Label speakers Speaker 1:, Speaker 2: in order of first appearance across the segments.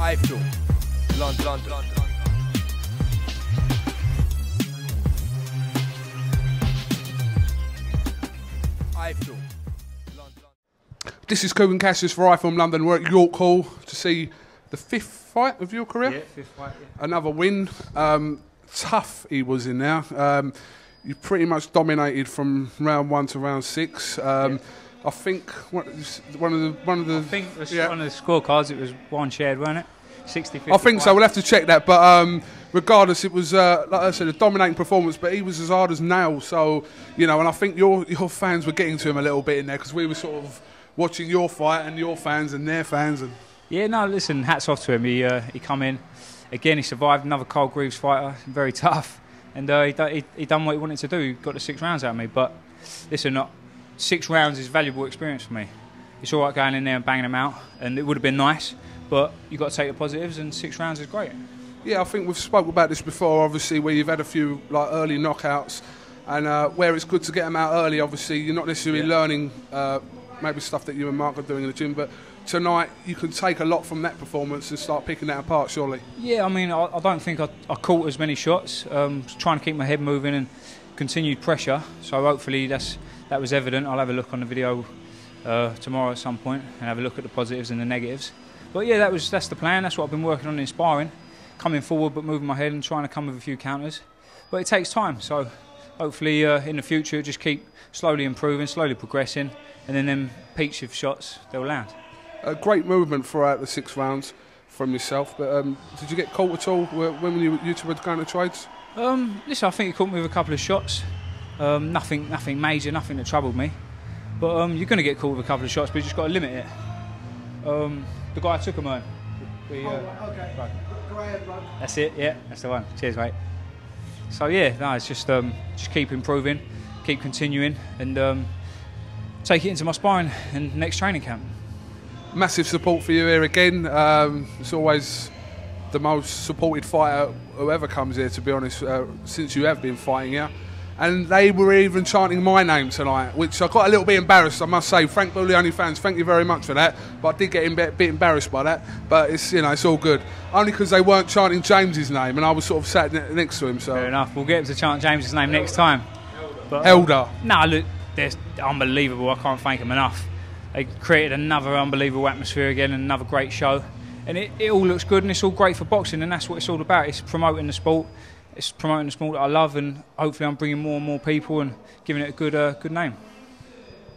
Speaker 1: iFILM, London. iFILM, London.
Speaker 2: This is Kugan Cassius for iFILM London. We're at York Hall to see the 5th fight of your career.
Speaker 3: Yeah, 5th fight, yeah.
Speaker 2: Another win. Tough he was in there. You pretty much dominated from round 1 to round 6. I think one of the
Speaker 3: One of the scorecards, it was one shared, wasn't it? 60-50.
Speaker 2: I think so. We'll have to check that. But regardless, it was like I said, a dominating performance. But he was as hard as nails. So and I think your fans were getting to him a little bit in there because we were sort of watching your fight and your fans and their fans. And
Speaker 3: yeah, no, listen, hats off to him. He come in again. He survived another Carl Greaves fighter, very tough, and he done what he wanted to do. He got the 6 rounds out of me. But listen, 6 rounds is valuable experience for me. It's all right going in there and banging them out, and it would have been nice. But you've got to take the positives, and 6 rounds is great. Yeah,
Speaker 2: I think we've spoke about this before, obviously, where you've had a few like early knockouts, and where it's good to get them out early. Obviously, you're not necessarily learning maybe stuff that you and Mark are doing in the gym, but tonight you can take a lot from that performance and start picking that apart, surely.
Speaker 3: Yeah, I mean, I don't think I caught as many shots. Trying to keep my head moving and continued pressure. So hopefully that was evident. I'll have a look on the video tomorrow at some point and have a look at the positives and the negatives. But yeah, that's the plan. That's what I've been working on in sparring, coming forward but moving my head and trying to come with a few counters. But it takes time, so hopefully in the future just keep slowly improving, slowly progressing, and then them peaks of shots they'll land.
Speaker 2: A great movement throughout the 6 rounds from yourself. But did you get caught at all when you two were going to trades?
Speaker 3: Listen, I think he caught me with a couple of shots. Nothing major, nothing that troubled me. But you're going to get caught with a couple of shots, but you just got to limit it. The guy took him on.
Speaker 1: Okay.
Speaker 3: Right.
Speaker 1: Go ahead, bro.
Speaker 3: That's it, yeah, that's the one. Cheers, mate. So yeah, no, it's just keep improving, keep continuing, and take it into my sparring and next training camp.
Speaker 2: Massive support for you here again. It's always the most supported fighter whoever comes here, to be honest, since you have been fighting here. And they were even chanting my name tonight, which I got a little bit embarrassed, I must say. Frank BUGLIONI fans, thank you very much for that. But I did get a bit embarrassed by that. But it's it's all good. Only because they weren't chanting James's name, and I was sort of sat next to him. So
Speaker 3: fair enough. We'll get him to chant James's name next time. But,
Speaker 2: Elder.
Speaker 3: Nah, look, they're unbelievable. I can't thank them enough. They created another unbelievable atmosphere again, and another great show. And it all looks good, and it's all great for boxing, and that's what it's all about. It's promoting the sport. It's promoting the sport that I love, and hopefully I'm bringing more and more people and giving it a good name.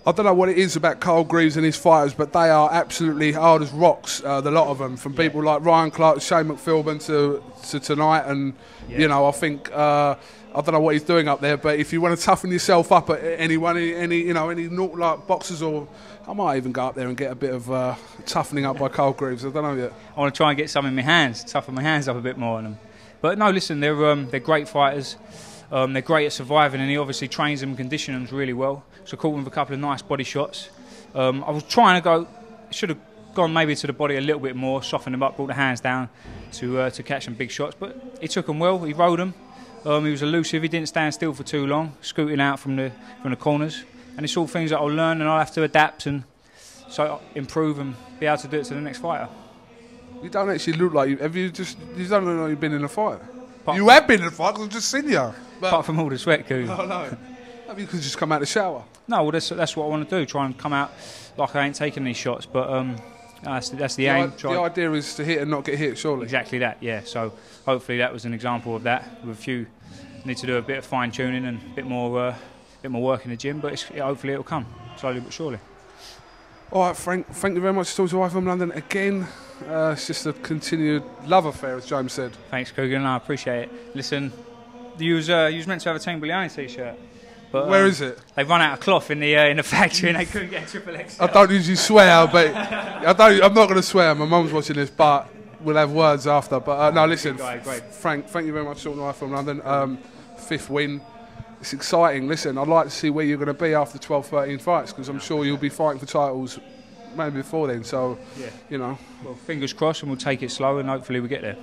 Speaker 2: I don't know what it is about Carl Greaves and his fighters, but they are absolutely hard as rocks, the lot of them, from people like Ryan Clark, Shane McPhilbin to tonight. And, I think, I don't know what he's doing up there, but if you want to toughen yourself up at any like boxers, or I might even go up there and get a bit of toughening up by Carl Greaves. I don't know yet.
Speaker 3: I want to try and get some in my hands, toughen my hands up a bit more on them. But no, listen, they're great fighters. They're great at surviving, and he obviously trains them and conditions them really well. So I caught him with a couple of nice body shots. I was trying to should have gone maybe to the body a little bit more, softened him up, brought the hands down to catch some big shots. But he took them well. He rode them. He was elusive. He didn't stand still for too long, scooting out from the corners. And it's all things that I'll learn, and I'll have to adapt and so improve and be able to do it to the next fighter.
Speaker 2: You don't actually look like you. You don't look like you've been in a fight. You have been in a fight because I've just seen you.
Speaker 3: Apart from all the sweat, Coogan.
Speaker 2: Oh no. You could just come out of the shower.
Speaker 3: No, well that's what I want to do. Try and come out like I ain't taking these shots. But that's the aim.
Speaker 2: The idea is to hit and not get hit, surely.
Speaker 3: Exactly that. Yeah. So hopefully that was an example of that. With a few, need to do a bit of fine tuning and a bit more work in the gym. But hopefully it'll come slowly but surely.
Speaker 2: All right, Frank. Thank you very much. To iFILM London again. It's just a continued love affair, as James said.
Speaker 3: Thanks, Coogan. I appreciate it. Listen, you was meant to have a Team BUGLIONI t-shirt, but
Speaker 2: where is it?
Speaker 3: They've run out of cloth in the factory, and they couldn't get a triple XL.
Speaker 2: I don't usually swear, but I'm not going to swear. My mum's watching this, but we'll have words after. But no, listen,
Speaker 3: great.
Speaker 2: Frank. Thank you very much for iFILM London. 5th win. It's exciting. Listen, I'd like to see where you're going to be after 12, 13 fights, because I'm sure you'll be fighting for titles maybe before then. So,
Speaker 3: Well, fingers crossed, and we'll take it slow, and hopefully we get there.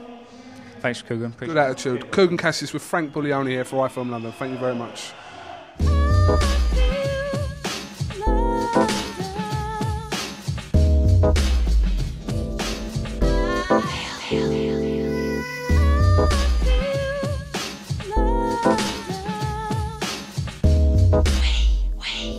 Speaker 3: Thanks, Coogan.
Speaker 2: Good attitude. Kugan Cassius with Frank BUGLIONI here for iFILM London. Thank you very much.
Speaker 4: way.